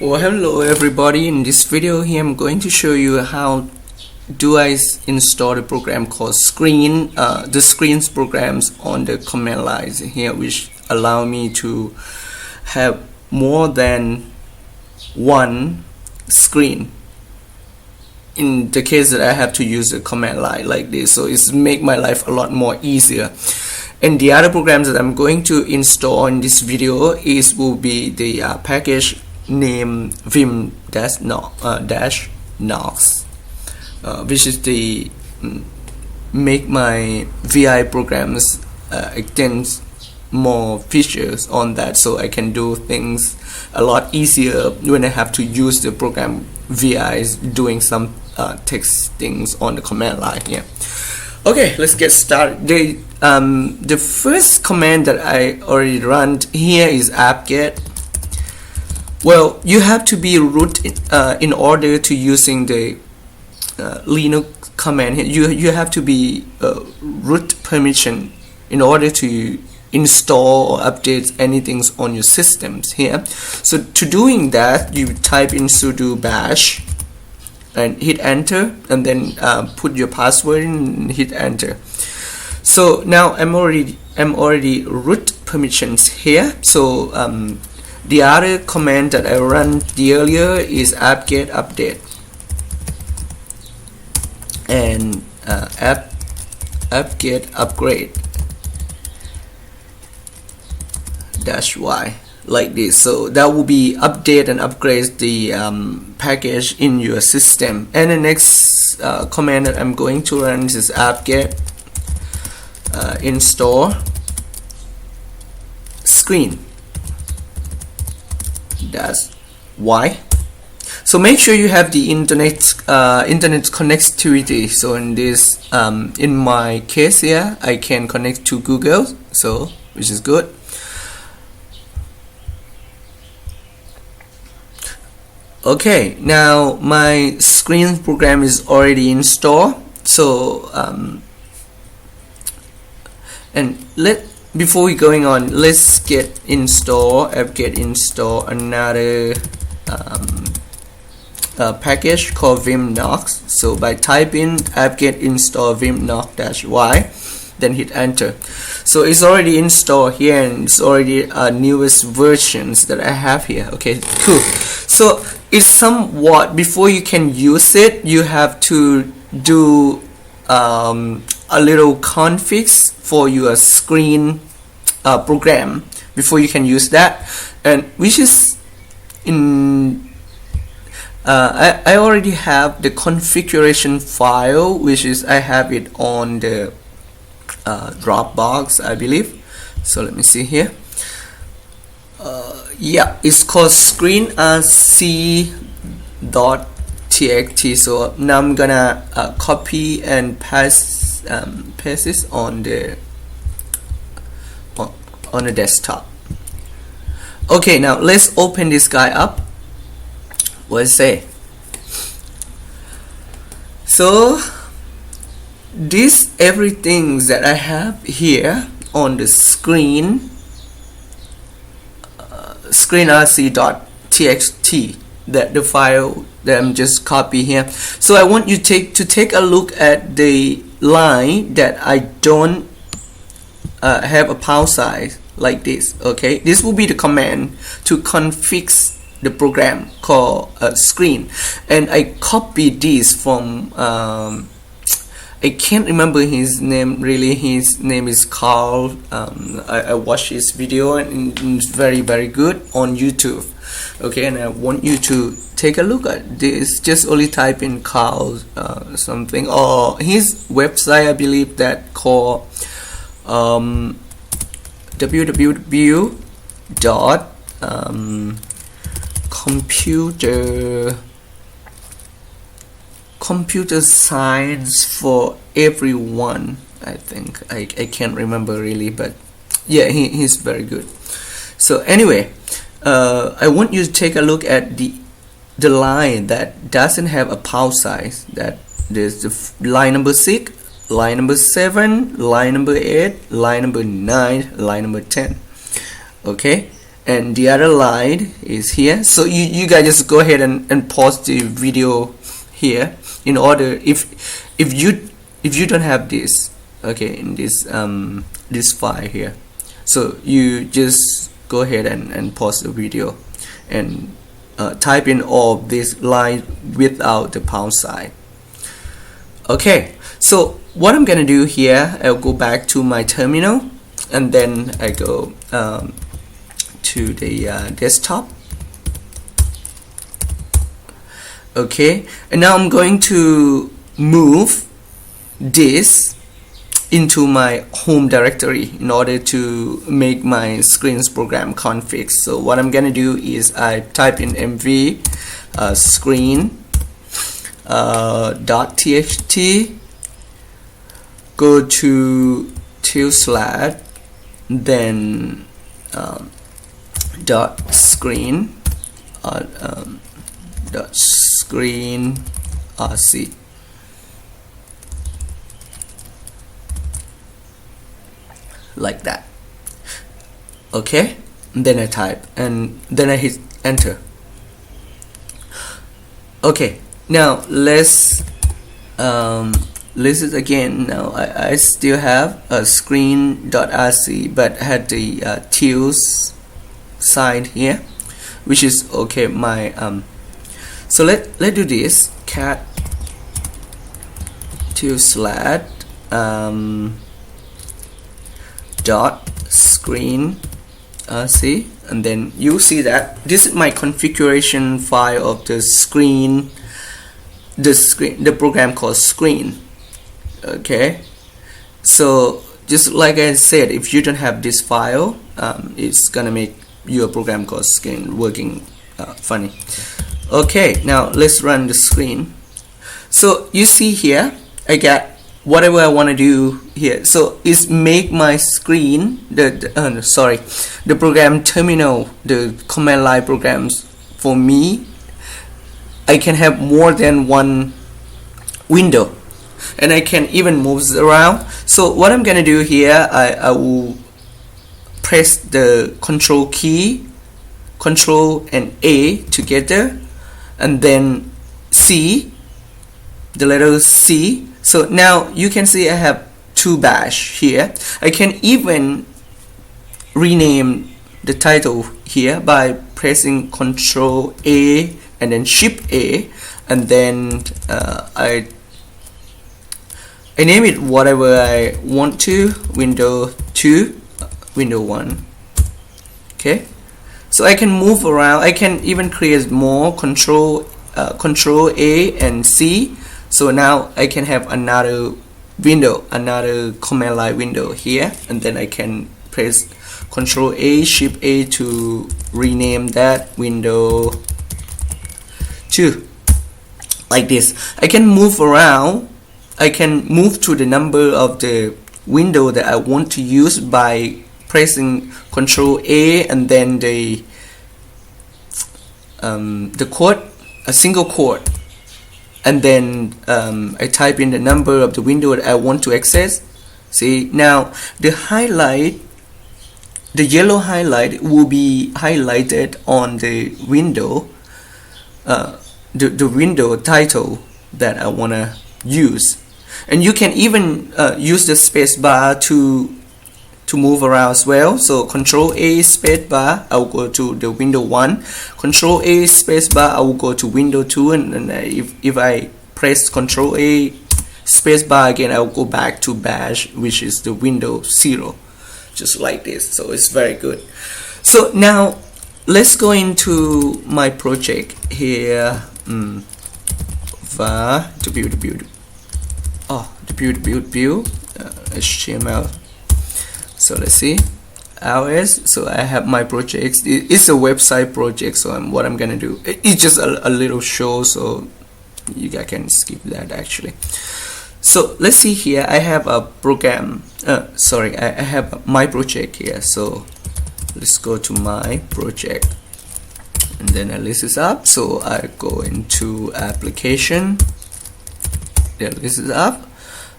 Well, hello everybody. In this video here I'm going to show you how do I install the program called the screens programs on the command lines here, which allow me to have more than one screen in the case that I have to use a command line like this. So it's make my life a lot more easier. And the other programs that I'm going to install in this video will be the package name vim-nox, which is the make my VI programs extend more features on that, so I can do things a lot easier when I have to use the program VIs doing some text things on the command line here. Okay, let's get started. The first command that I already run here is apt-get. Well, you have to be root in order to using the Linux command here. You have to be root permission in order to install or update anything on your systems here. So to doing that, you type in sudo bash and hit enter, and then put your password and hit enter. So now I'm already root permissions here. So the other command that I ran earlier is apt-get update and apt-get upgrade -y like this. So that will be update and upgrade the package in your system. And the next command that I'm going to run is apt-get install screen -y. So make sure you have the internet connectivity. So in this in my case here, I can connect to Google, so which is good. Okay, now my screen program is already installed. So before we going on, let's get apt-get install another package called vim-nox. So by typing apt-get install vim-nox-y, then hit enter. So it's already installed here, and it's already newest versions that I have here. Okay, cool. So it's somewhat, before you can use it, you have to do a little configs for your screen program before you can use that, and which is in I already have the configuration file, which is I have it on the Dropbox, I believe. So let me see here. Yeah, it's called screenrc.txt. So now I'm gonna copy and paste this on the desktop. Okay, now let's open this guy up. What does it say? So this everything that I have here on the screen, screenrc.txt, that the file that I'm just copy here. So I want you to take a look at the line that I don't have a pause size like this. Okay, this will be the command to config the program called screen, and I copied this from I can't remember his name really. His name is Carl. I watched his video, and it's very good on YouTube. Okay, and I want you to take a look at this. Just only type in Carl something, or his website, I believe, that called computer science for everyone. I think I can't remember really, but yeah, he's very good. So anyway, I want you to take a look at the line that doesn't have a pause size. That there's the line number 6, line number 7, line number 8, line number 9, line number 10. Okay, and the other line is here. So you guys just go ahead and pause the video here, in order if you don't have this, okay, in this this file here, so you just go ahead and pause the video and type in all this line without the pound sign. Okay, so what I'm gonna do here, I'll go back to my terminal, and then I go to the desktop. Okay, and now I'm going to move this into my home directory in order to make my screens program config. So what I'm gonna do is I type in mv screen .txt, go to /, then .screen .screen rc. Like that. Okay, and then I type and then I hit enter. Okay, now let's list it again. Now I still have a screen.rc, but had the tilde sign here, which is okay. My so let's do this, cat tilde dot screen rc, and then you see that this is my configuration file of the screen, the program called screen. Okay, so just like I said, if you don't have this file, it's gonna make your program called screen working funny. Okay, now let's run the screen. So you see here, I got whatever I want to do here. So is make my screen the program terminal, the command line programs for me. I can have more than one window, and I can even move it around. So what I'm gonna do here, I will press the control key, control and A together, and then C, the letter C. So now you can see I have 2 bash here. I can even rename the title here by pressing Control A and then Shift A, and then I name it whatever I want to, Window 2, Window 1. Okay, so I can move around. I can even create more, Control A and C. So now I can have another window, another command line window here, and then I can press Control A, Shift A to rename that Window 2, like this. I can move around. I can move to the number of the window that I want to use by pressing Control A and then the quote, a single quote, and then I type in the number of the window that I want to access. See, now the highlight, the yellow highlight will be highlighted on the window, the window title that I want to use. And you can even use the space bar to move around as well. So Control A space bar, I will go to the window 1. Control A space bar, I will go to window 2, and then if I press Control A space bar again, I will go back to bash, which is the window 0, just like this. So it's very good. So now let's go into my project here. var to build HTML. So let's see, iOS. So I have my projects. It's a website project. So what I'm gonna do, it's just a little show, so you guys can skip that actually. So let's see here. I have a program. Sorry, I have my project here. So let's go to my project, and then I list this up. So I go into application. Then list it up.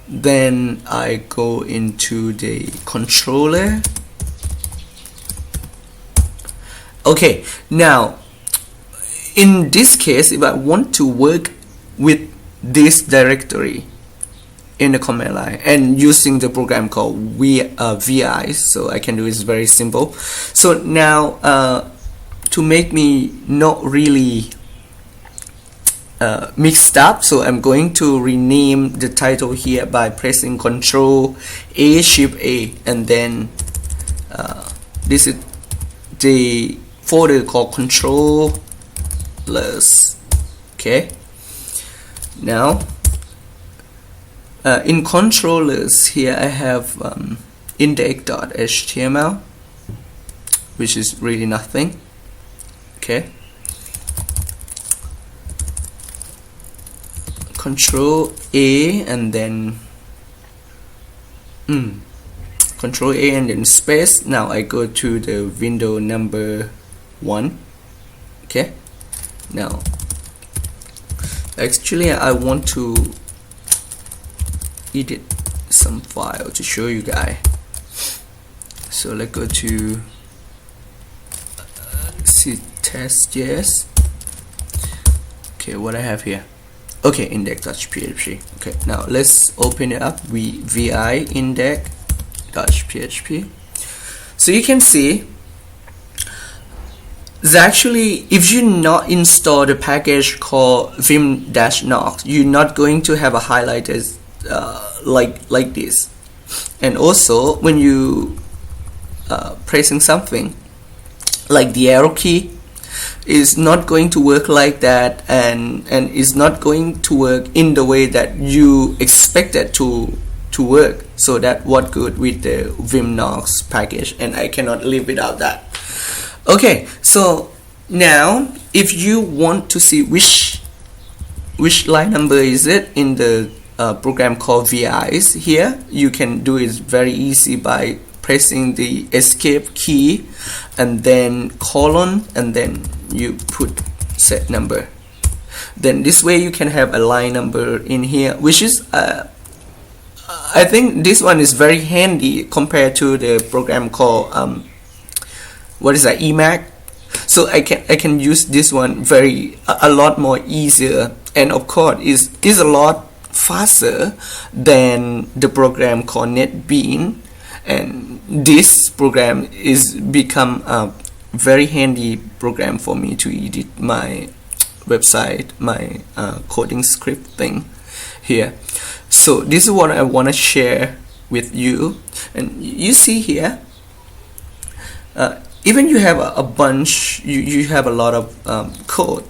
Then I go into the controller, Okay, now in this case, if I want to work with this directory in the command line and using the program called VI, so I can do it very simple. So now to make me not really mixed up, so I'm going to rename the title here by pressing Control A, Shift A, and then this is the folder called controllers. Okay, now in controllers here I have index.html, which is really nothing. Okay, Control A and then Control A and then space. Now I go to the window number 1. Okay, now actually I want to edit some file to show you guys. So let's go to see test.js. Okay, what I have here. Okay, index.php. Okay, now let's open it up. vi index.php. So you can see actually, if you not install the package called vim-nox, you're not going to have a highlighted like this. And also when you pressing something like the arrow key, is not going to work like that, and is not going to work in the way that you expect it to work. So that what good with the vim-nox package, and I cannot live without that. Okay, so now if you want to see which line number is it in the program called VIs, here you can do it very easy by pressing the escape key and then colon, and then you put set number. Then this way you can have a line number in here, which is I think this one is very handy compared to the program called what is that, Emac. So I can use this one a lot more easier, and of course is a lot faster than the program called NetBeans. And this program is become a very handy program for me to edit my website, my coding script thing here. So this is what I want to share with you. And you see here, even you have a bunch, you have a lot of code.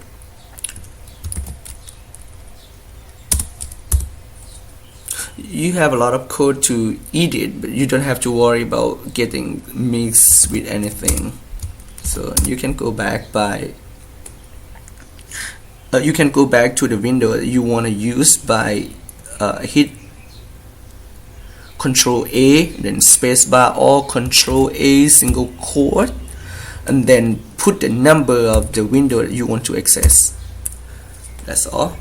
You have a lot of code to edit, but you don't have to worry about getting mixed with anything. So you can go back you can go back to the window that you want to use by hit Control A, then spacebar, or Control A single quote, and then put the number of the window that you want to access. That's all.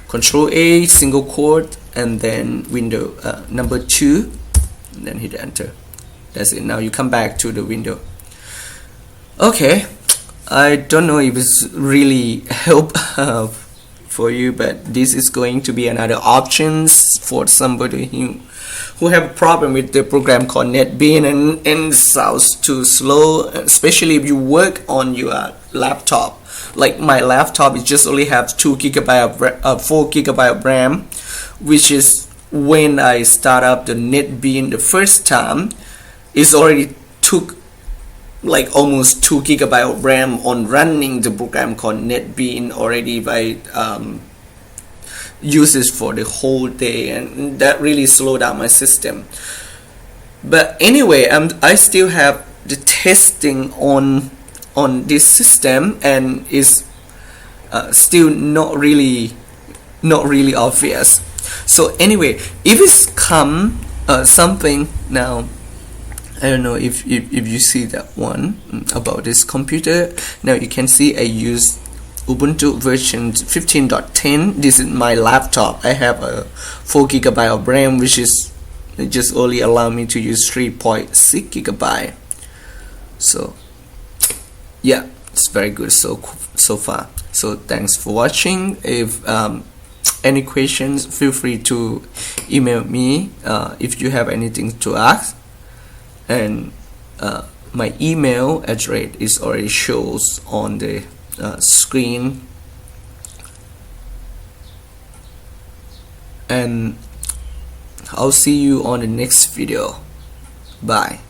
Control A single quote and then window number 2, and then hit enter. That's it. Now you come back to the window. Okay, I don't know if it's really help for you, but this is going to be another options for somebody who have a problem with the program called NetBeans and sounds too slow, especially if you work on your laptop. Like my laptop, it just only have 4 GB of RAM, which is when I start up the NetBeans the first time, it's already took like almost 2 GB of RAM on running the program called NetBeans already by uses for the whole day, and that really slowed down my system. But anyway, I still have the testing on this system, and is still not really obvious. So anyway, if it's come something now, I don't know if you see that one about this computer. Now you can see I use Ubuntu version 15.10. This is my laptop. I have a 4 GB of RAM, which is just only allow me to use 3.6 GB. So yeah, it's very good so far. So thanks for watching. If any questions, feel free to email me if you have anything to ask. And my email address is already shows on the screen. And I'll see you on the next video. Bye.